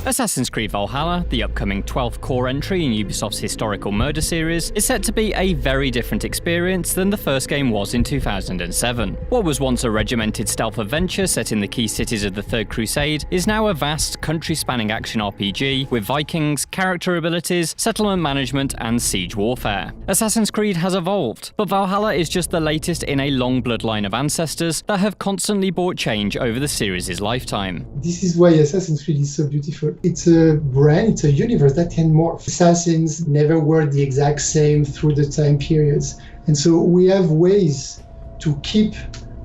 Assassin's Creed Valhalla, the upcoming 12th core entry in Ubisoft's historical murder series, is set to be a very different experience than the first game was in 2007. What was once a regimented stealth adventure set in the key cities of the Third Crusade is now a vast, country-spanning action RPG with Vikings, character abilities, settlement management, and siege warfare. Assassin's Creed has evolved, but Valhalla is just the latest in a long bloodline of ancestors that have constantly brought change over the series' lifetime. This is why Assassin's Creed is so beautiful. It's a brand, it's a universe that can morph. Assassins never were the exact same through the time periods. And so we have ways to keep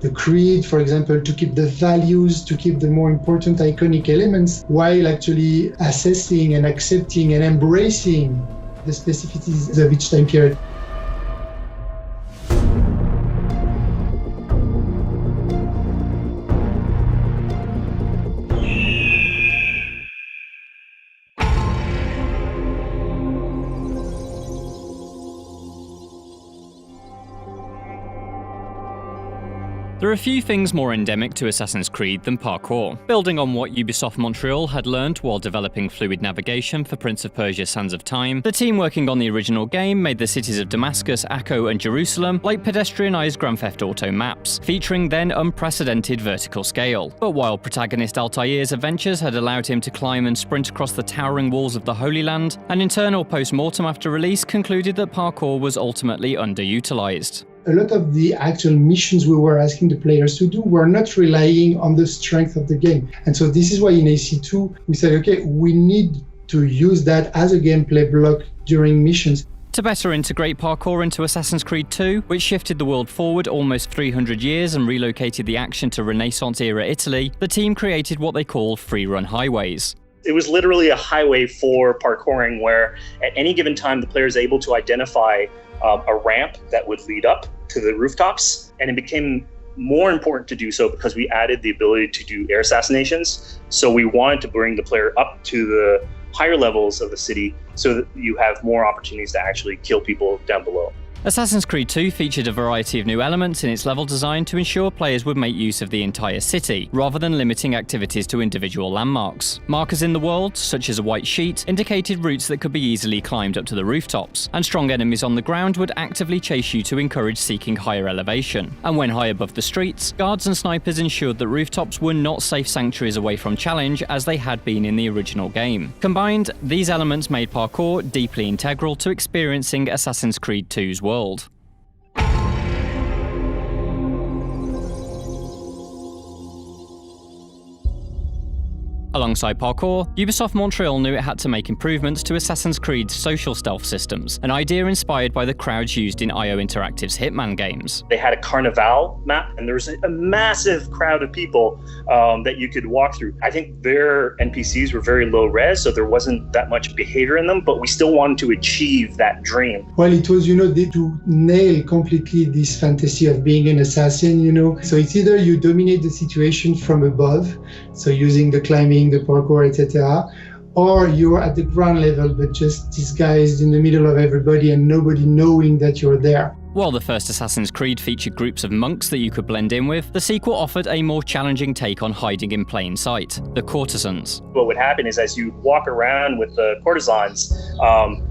the creed, for example, to keep the values, to keep the more important iconic elements, while actually assessing and accepting and embracing the specificities of each time period. There are a few things more endemic to Assassin's Creed than parkour. Building on what Ubisoft Montreal had learned while developing fluid navigation for Prince of Persia: Sands of Time, the team working on the original game made the cities of Damascus, Akko, and Jerusalem like pedestrianized Grand Theft Auto maps, featuring then unprecedented vertical scale. But while protagonist Altair's adventures had allowed him to climb and sprint across the towering walls of the Holy Land, an internal post-mortem after release concluded that parkour was ultimately underutilized. A lot of the actual missions we were asking the players to do were not relying on the strength of the game. And so this is why in AC2 we said, okay, we need to use that as a gameplay block during missions. To better integrate parkour into Assassin's Creed 2, which shifted the world forward almost 300 years and relocated the action to Renaissance-era Italy, the team created what they call free-run highways. It was literally a highway for parkouring where at any given time the player is able to identify a ramp that would lead up to the rooftops, and it became more important to do so because we added the ability to do air assassinations. So we wanted to bring the player up to the higher levels of the city so that you have more opportunities to actually kill people down below. Assassin's Creed 2 featured a variety of new elements in its level design to ensure players would make use of the entire city, rather than limiting activities to individual landmarks. Markers in the world, such as a white sheet, indicated routes that could be easily climbed up to the rooftops, and strong enemies on the ground would actively chase you to encourage seeking higher elevation. And when high above the streets, guards and snipers ensured that rooftops were not safe sanctuaries away from challenge as they had been in the original game. Combined, these elements made parkour deeply integral to experiencing Assassin's Creed 2's world. Alongside parkour, Ubisoft Montreal knew it had to make improvements to Assassin's Creed's social stealth systems, an idea inspired by the crowds used in IO Interactive's Hitman games. They had a Carnival map, and there was a massive crowd of people that you could walk through. I think their NPCs were very low res, so there wasn't that much behavior in them, but we still wanted to achieve that dream. Well, it was, to nail completely this fantasy of being an assassin, So it's either you dominate the situation from above, so using the climbing, the parkour, etc., or you're at the ground level but just disguised in the middle of everybody and nobody knowing that you're there. While the first Assassin's Creed featured groups of monks that you could blend in with, the sequel offered a more challenging take on hiding in plain sight: the courtesans. What would happen is as you walk around with the courtesans,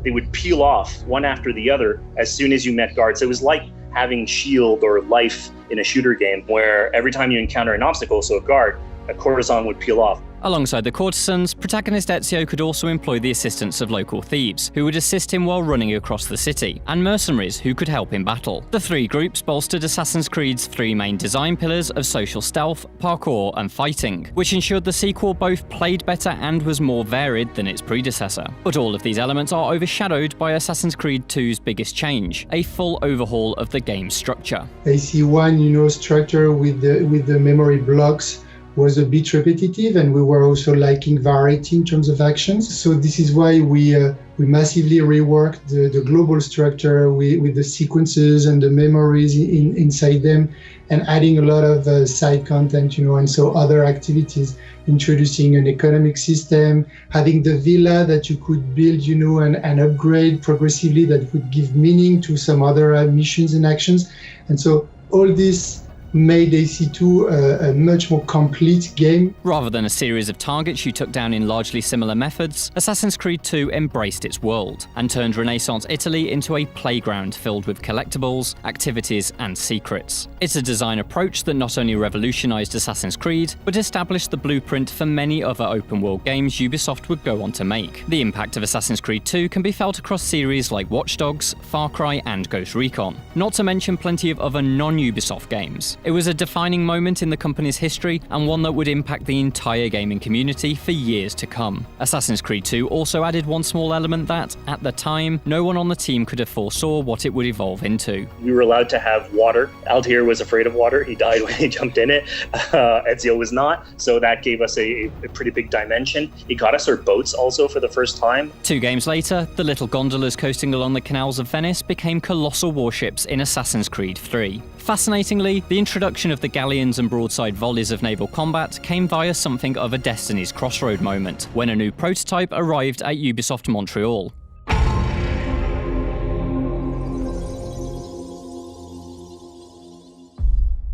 they would peel off one after the other as soon as you met guards. It was like having shield or life in a shooter game where every time you encounter an obstacle, so a guard, a courtesan would peel off. Alongside the courtesans, protagonist Ezio could also employ the assistance of local thieves, who would assist him while running across the city, and mercenaries who could help in battle. The three groups bolstered Assassin's Creed's three main design pillars of social stealth, parkour, and fighting, which ensured the sequel both played better and was more varied than its predecessor. But all of these elements are overshadowed by Assassin's Creed 2's biggest change: a full overhaul of the game's structure. AC1, structure with the memory blocks was a bit repetitive, and we were also lacking variety in terms of actions. So this is why we massively reworked the global structure with the sequences and the memories inside them, and adding a lot of side content, and so other activities, introducing an economic system, having the villa that you could build, and upgrade progressively that would give meaning to some other missions and actions. And so all this made AC2 a much more complete game. Rather than a series of targets you took down in largely similar methods, Assassin's Creed 2 embraced its world and turned Renaissance Italy into a playground filled with collectibles, activities, and secrets. It's a design approach that not only revolutionized Assassin's Creed, but established the blueprint for many other open-world games Ubisoft would go on to make. The impact of Assassin's Creed 2 can be felt across series like Watch Dogs, Far Cry, and Ghost Recon, not to mention plenty of other non-Ubisoft games. It was a defining moment in the company's history and one that would impact the entire gaming community for years to come. Assassin's Creed 2 also added one small element that, at the time, no one on the team could have foresaw what it would evolve into. We were allowed to have water. Altair was afraid of water. He died when he jumped in it. Ezio was not, so that gave us a pretty big dimension. It got us our boats also for the first time. 2 games later, the little gondolas coasting along the canals of Venice became colossal warships in Assassin's Creed 3. Fascinatingly, the introduction of the galleons and broadside volleys of naval combat came via something of a Destiny's Crossroad moment, when a new prototype arrived at Ubisoft Montreal.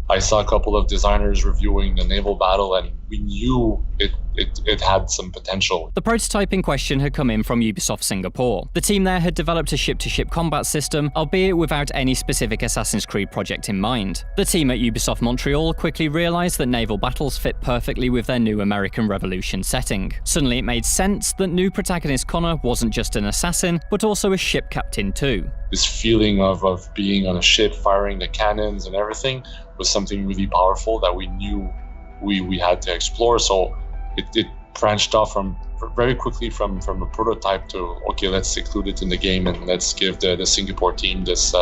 I saw a couple of designers reviewing the naval battle, and we knew it had some potential. The prototype in question had come in from Ubisoft Singapore. The team there had developed a ship-to-ship combat system, albeit without any specific Assassin's Creed project in mind. The team at Ubisoft Montreal quickly realized that naval battles fit perfectly with their new American Revolution setting. Suddenly it made sense that new protagonist Connor wasn't just an assassin, but also a ship captain too. This feeling of being on a ship, firing the cannons and everything, was something really powerful that we knew we had to explore. So it branched off very quickly from a prototype to, okay, let's include it in the game and let's give the Singapore team this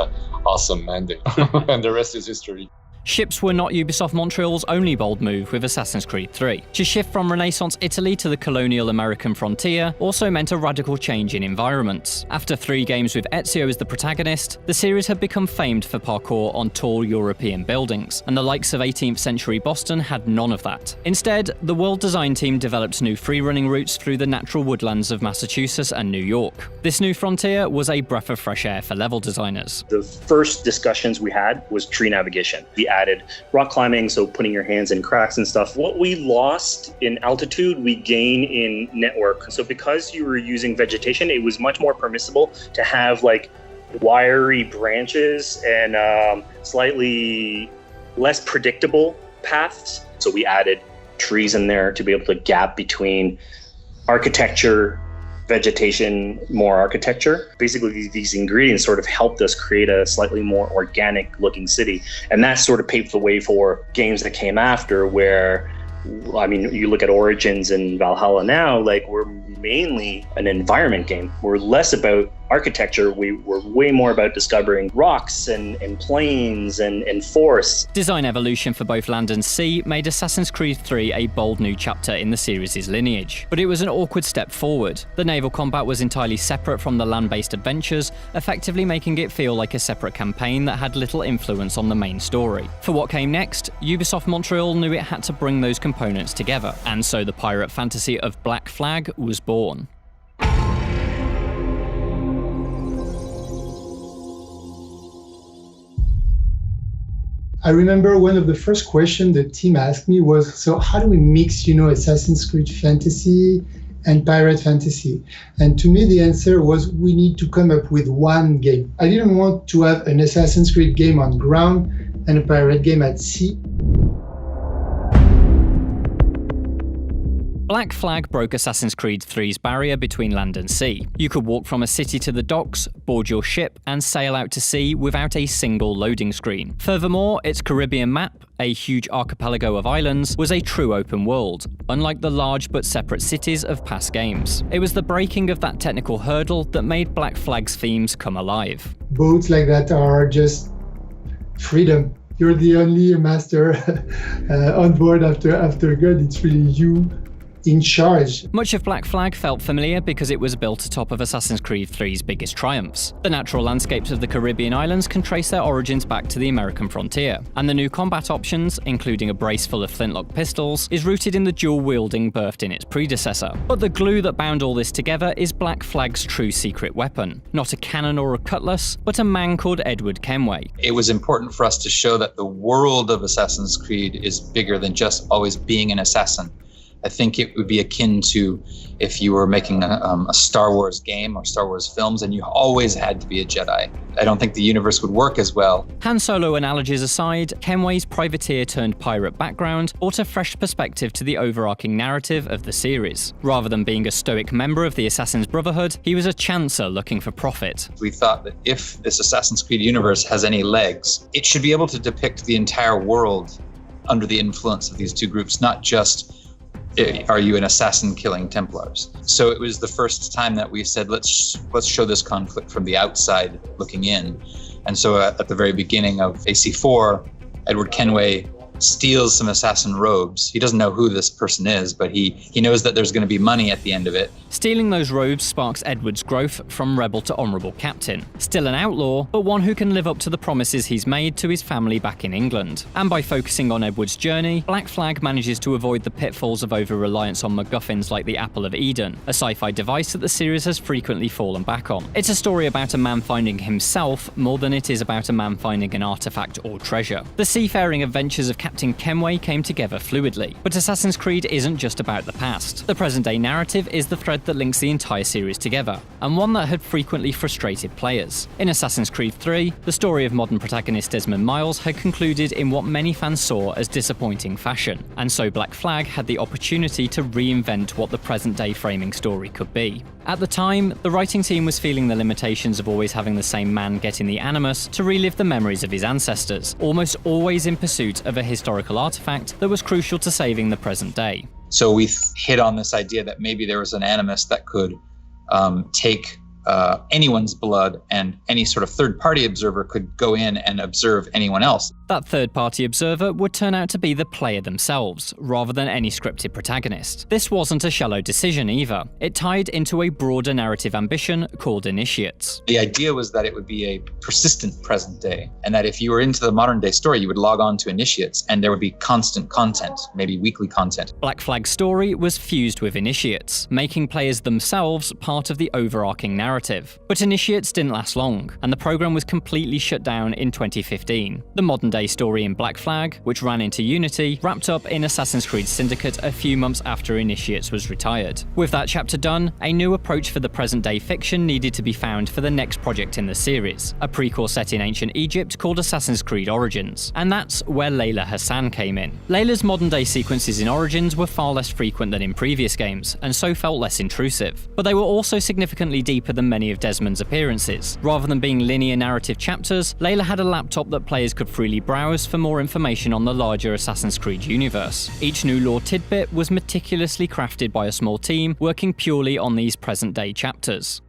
awesome mandate. And the rest is history. Ships were not Ubisoft Montreal's only bold move with Assassin's Creed 3. To shift from Renaissance Italy to the colonial American frontier also meant a radical change in environments. After 3 games with Ezio as the protagonist, the series had become famed for parkour on tall European buildings, and the likes of 18th century Boston had none of that. Instead, the world design team developed new free-running routes through the natural woodlands of Massachusetts and New York. This new frontier was a breath of fresh air for level designers. The first discussions we had was tree navigation. We added rock climbing, so putting your hands in cracks and stuff. What we lost in altitude, we gain in network. So because you were using vegetation, it was much more permissible to have like wiry branches and slightly less predictable paths. So we added trees in there to be able to gap between architecture, vegetation, more architecture. Basically, these ingredients sort of helped us create a slightly more organic looking city. And that sort of paved the way for games that came after, where, I mean, you look at Origins and Valhalla now, like, we're mainly an environment game. We're less about architecture. We're way more about discovering rocks and plains and forests. Design evolution for both land and sea made Assassin's Creed 3 a bold new chapter in the series' lineage. But it was an awkward step forward. The naval combat was entirely separate from the land-based adventures, effectively making it feel like a separate campaign that had little influence on the main story. For what came next, Ubisoft Montreal knew it had to bring those components together, and so the pirate fantasy of Black Flag was born. I remember one of the first questions the team asked me was, so how do we mix, Assassin's Creed fantasy and pirate fantasy? And to me, the answer was, we need to come up with one game. I didn't want to have an Assassin's Creed game on ground and a pirate game at sea. Black Flag broke Assassin's Creed 3's barrier between land and sea. You could walk from a city to the docks, board your ship, and sail out to sea without a single loading screen. Furthermore, its Caribbean map, a huge archipelago of islands, was a true open world, unlike the large but separate cities of past games. It was the breaking of that technical hurdle that made Black Flag's themes come alive. Boats like that are just freedom. You're the only master on board after God. It's really you in charge. Much of Black Flag felt familiar because it was built atop of Assassin's Creed 3's biggest triumphs. The natural landscapes of the Caribbean islands can trace their origins back to the American frontier, and the new combat options, including a brace full of flintlock pistols, is rooted in the dual-wielding birthed in its predecessor. But the glue that bound all this together is Black Flag's true secret weapon. Not a cannon or a cutlass, but a man called Edward Kenway. It was important for us to show that the world of Assassin's Creed is bigger than just always being an assassin. I think it would be akin to if you were making a Star Wars game or Star Wars films and you always had to be a Jedi. I don't think the universe would work as well. Han Solo analogies aside, Kenway's privateer-turned-pirate background brought a fresh perspective to the overarching narrative of the series. Rather than being a stoic member of the Assassin's Brotherhood, he was a chancer looking for profit. We thought that if this Assassin's Creed universe has any legs, it should be able to depict the entire world under the influence of these two groups, not just are you an assassin killing Templars? So it was the first time that we said, let's show this conflict from the outside looking in. And so at the very beginning of AC4, Edward Kenway steals some assassin robes. He doesn't know who this person is, but he knows that there's going to be money at the end of it. Stealing those robes sparks Edward's growth from rebel to honourable captain. Still an outlaw, but one who can live up to the promises he's made to his family back in England. And by focusing on Edward's journey, Black Flag manages to avoid the pitfalls of over-reliance on MacGuffins like the Apple of Eden, a sci-fi device that the series has frequently fallen back on. It's a story about a man finding himself more than it is about a man finding an artifact or treasure. The seafaring adventures of Captain Kenway came together fluidly, but Assassin's Creed isn't just about the past. The present-day narrative is the thread that links the entire series together, and one that had frequently frustrated players. In Assassin's Creed 3, the story of modern protagonist Desmond Miles had concluded in what many fans saw as disappointing fashion, and so Black Flag had the opportunity to reinvent what the present-day framing story could be. At the time, the writing team was feeling the limitations of always having the same man get in the Animus to relive the memories of his ancestors, almost always in pursuit of a historical artifact that was crucial to saving the present day. So we hit on this idea that maybe there was an Animus that could take anyone's blood, and any sort of third-party observer could go in and observe anyone else. That third-party observer would turn out to be the player themselves, rather than any scripted protagonist. This wasn't a shallow decision either. It tied into a broader narrative ambition called Initiates. The idea was that it would be a persistent present day, and that if you were into the modern-day story, you would log on to Initiates, and there would be constant content, maybe weekly content. Black Flag's story was fused with Initiates, making players themselves part of the overarching narrative. But Initiates didn't last long, and the program was completely shut down in 2015. The modern-day story in Black Flag, which ran into Unity, wrapped up in Assassin's Creed Syndicate a few months after Initiates was retired. With that chapter done, a new approach for the present-day fiction needed to be found for the next project in the series, a prequel set in ancient Egypt called Assassin's Creed Origins. And that's where Layla Hassan came in. Layla's modern-day sequences in Origins were far less frequent than in previous games, and so felt less intrusive. But they were also significantly deeper than many of Desmond's appearances. Rather than being linear narrative chapters, Layla had a laptop that players could freely browse for more information on the larger Assassin's Creed universe. Each new lore tidbit was meticulously crafted by a small team working purely on these present-day chapters.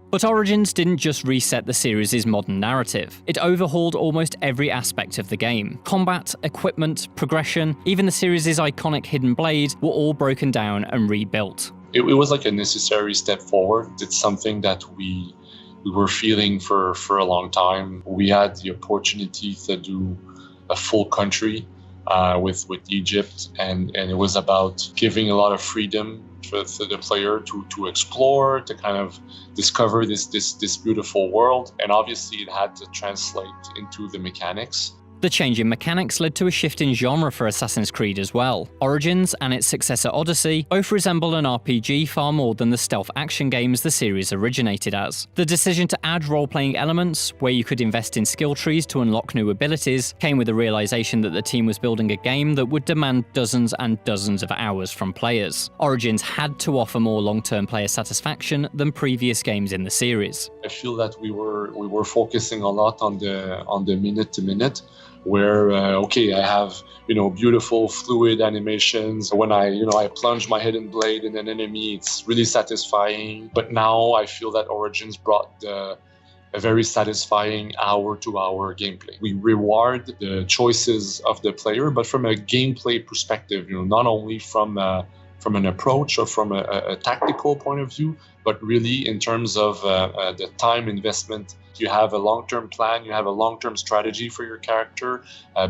But Origins didn't just reset the series' modern narrative. It overhauled almost every aspect of the game. Combat, equipment, progression, even the series' iconic hidden blade were all broken down and rebuilt. It was like a necessary step forward. It's something that we were feeling for a long time. We had the opportunity to do a full country with Egypt, and it was about giving a lot of freedom for the player to explore, to kind of discover this beautiful world, and obviously it had to translate into the mechanics. The change in mechanics led to a shift in genre for Assassin's Creed as well. Origins and its successor Odyssey both resemble an RPG far more than the stealth action games the series originated as. The decision to add role-playing elements, where you could invest in skill trees to unlock new abilities, came with the realization that the team was building a game that would demand dozens and dozens of hours from players. Origins had to offer more long-term player satisfaction than previous games in the series. I feel that we were focusing a lot on the minute to minute, where I have beautiful fluid animations. When I plunge my hidden blade in an enemy, it's really satisfying. But now I feel that Origins brought the a very satisfying hour-to-hour gameplay. We reward the choices of the player, but from a gameplay perspective, not only from an approach or from a tactical point of view, but really in terms of the time investment. You have a long-term plan, you have a long-term strategy for your character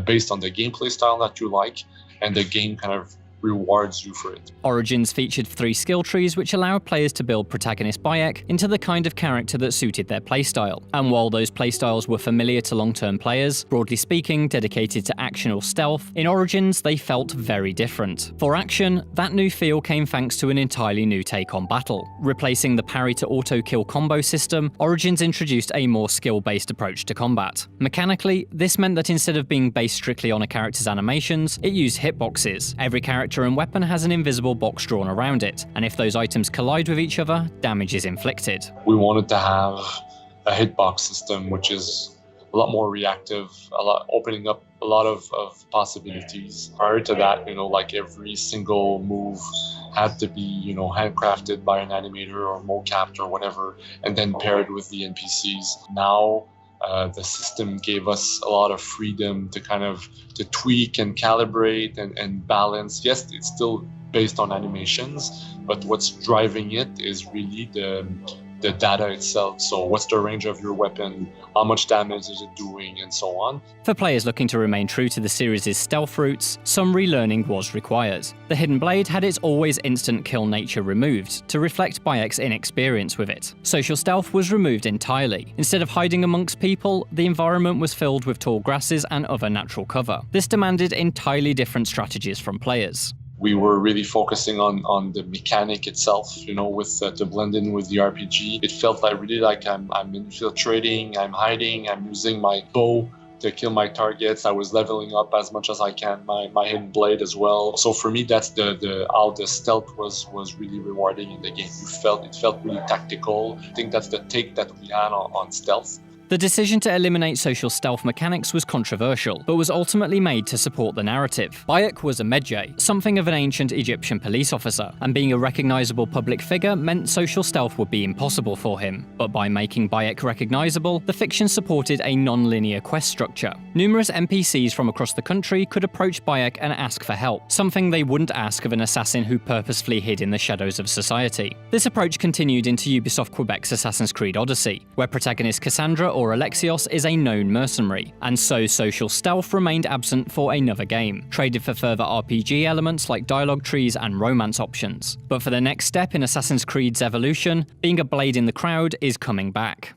based on the gameplay style that you like, and the game kind of rewards you for it. Origins featured 3 skill trees which allow players to build protagonist Bayek into the kind of character that suited their playstyle. And while those playstyles were familiar to long-term players, broadly speaking dedicated to action or stealth, in Origins they felt very different. For action, that new feel came thanks to an entirely new take on battle. Replacing the parry to auto-kill combo system, Origins introduced a more skill-based approach to combat. Mechanically, this meant that instead of being based strictly on a character's animations, it used hitboxes. Every character and weapon has an invisible box drawn around it, and if those items collide with each other, damage is inflicted. We wanted to have a hitbox system which is a lot more reactive, opening up a lot of possibilities. Prior to that, like every single move had to be, handcrafted by an animator or mocapped or whatever, and then paired with the NPCs. Now, the system gave us a lot of freedom to to tweak and calibrate and balance. Yes, it's still based on animations, but what's driving it is really the data itself. So what's the range of your weapon, how much damage is it doing, and so on. For players looking to remain true to the series' stealth roots, some relearning was required. The Hidden Blade had its always instant kill nature removed, to reflect Bayek's inexperience with it. Social stealth was removed entirely. Instead of hiding amongst people, the environment was filled with tall grasses and other natural cover. This demanded entirely different strategies from players. We were really focusing on the mechanic itself, with to blend in with the RPG. It felt like I'm infiltrating, I'm hiding, I'm using my bow to kill my targets. I was leveling up as much as I can my hidden blade as well. So for me, that's how the stealth was really rewarding in the game. It felt really tactical. I think that's the take that we had on stealth. The decision to eliminate social stealth mechanics was controversial, but was ultimately made to support the narrative. Bayek was a Medjay, something of an ancient Egyptian police officer, and being a recognizable public figure meant social stealth would be impossible for him. But by making Bayek recognizable, the fiction supported a non-linear quest structure. Numerous NPCs from across the country could approach Bayek and ask for help, something they wouldn't ask of an assassin who purposefully hid in the shadows of society. This approach continued into Ubisoft Quebec's Assassin's Creed Odyssey, where protagonist Cassandra or Alexios is a known mercenary, and so social stealth remained absent for another game, traded for further RPG elements like dialogue trees and romance options. But for the next step in Assassin's Creed's evolution, being a blade in the crowd is coming back.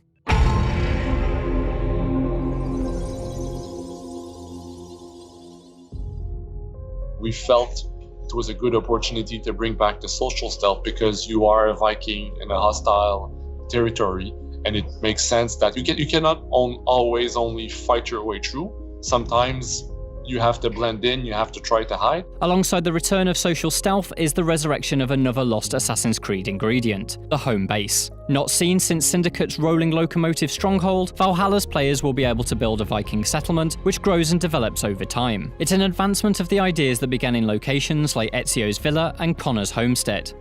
We felt it was a good opportunity to bring back the social stealth because you are a Viking in a hostile territory. And it makes sense that you cannot always only fight your way through. Sometimes you have to blend in, you have to try to hide. Alongside the return of social stealth is the resurrection of another lost Assassin's Creed ingredient, the home base. Not seen since Syndicate's rolling locomotive stronghold, Valhalla's players will be able to build a Viking settlement which grows and develops over time. It's an advancement of the ideas that began in locations like Ezio's villa and Connor's homestead.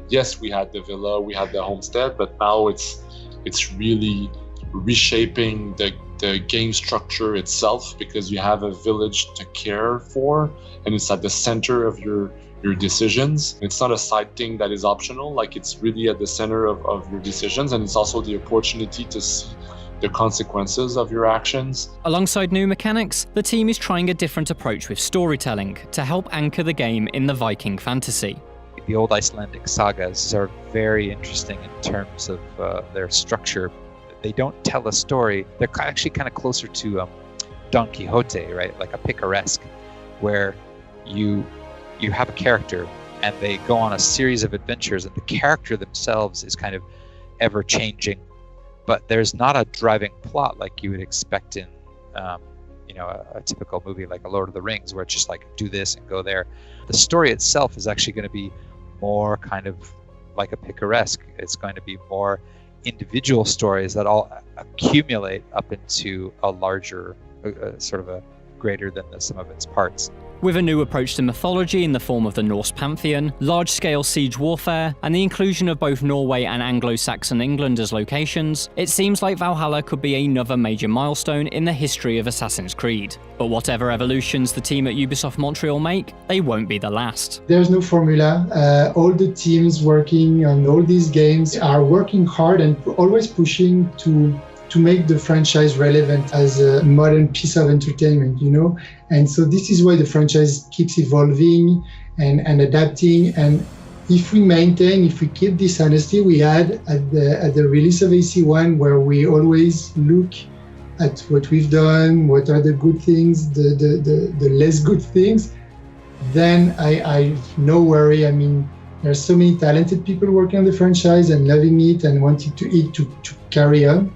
Yes, we had the villa, we had the homestead, but now it's really reshaping the game structure itself because you have a village to care for and it's at the center of your decisions. It's not a side thing that is optional, like it's really at the center of your decisions, and it's also the opportunity to see the consequences of your actions. Alongside new mechanics, the team is trying a different approach with storytelling to help anchor the game in the Viking fantasy. The old Icelandic sagas are very interesting in terms of their structure. They don't tell a story. They're actually kind of closer to Don Quixote, right? Like a picaresque, where you have a character and they go on a series of adventures, and the character themselves is kind of ever changing, but there's not a driving plot like you would expect in a typical movie like a Lord of the Rings, where it's just like do this and go there. The story itself is actually going to be more kind of like a picaresque. It's going to be more individual stories that all accumulate up into a larger, sort of a greater than the sum of its parts. With a new approach to mythology in the form of the Norse pantheon, large-scale siege warfare, and the inclusion of both Norway and Anglo-Saxon England as locations, it seems like Valhalla could be another major milestone in the history of Assassin's Creed. But whatever evolutions the team at Ubisoft Montreal make, they won't be the last. There's no formula. All the teams working on all these games are working hard and always pushing to make the franchise relevant as a modern piece of entertainment, you know? And so this is why the franchise keeps evolving and adapting. And if we keep this honesty we had at the release of AC1, where we always look at what we've done, what are the good things, the less good things, then I no worry. I mean, there's so many talented people working on the franchise and loving it and wanting to carry on,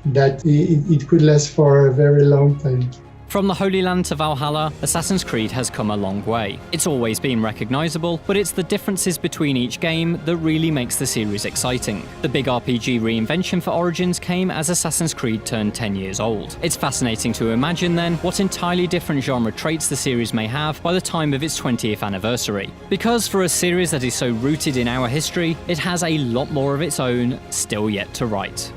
that it could last for a very long time. From the Holy Land to Valhalla, Assassin's Creed has come a long way. It's always been recognisable, but it's the differences between each game that really makes the series exciting. The big RPG reinvention for Origins came as Assassin's Creed turned 10 years old. It's fascinating to imagine then what entirely different genre traits the series may have by the time of its 20th anniversary. Because for a series that is so rooted in our history, it has a lot more of its own still yet to write.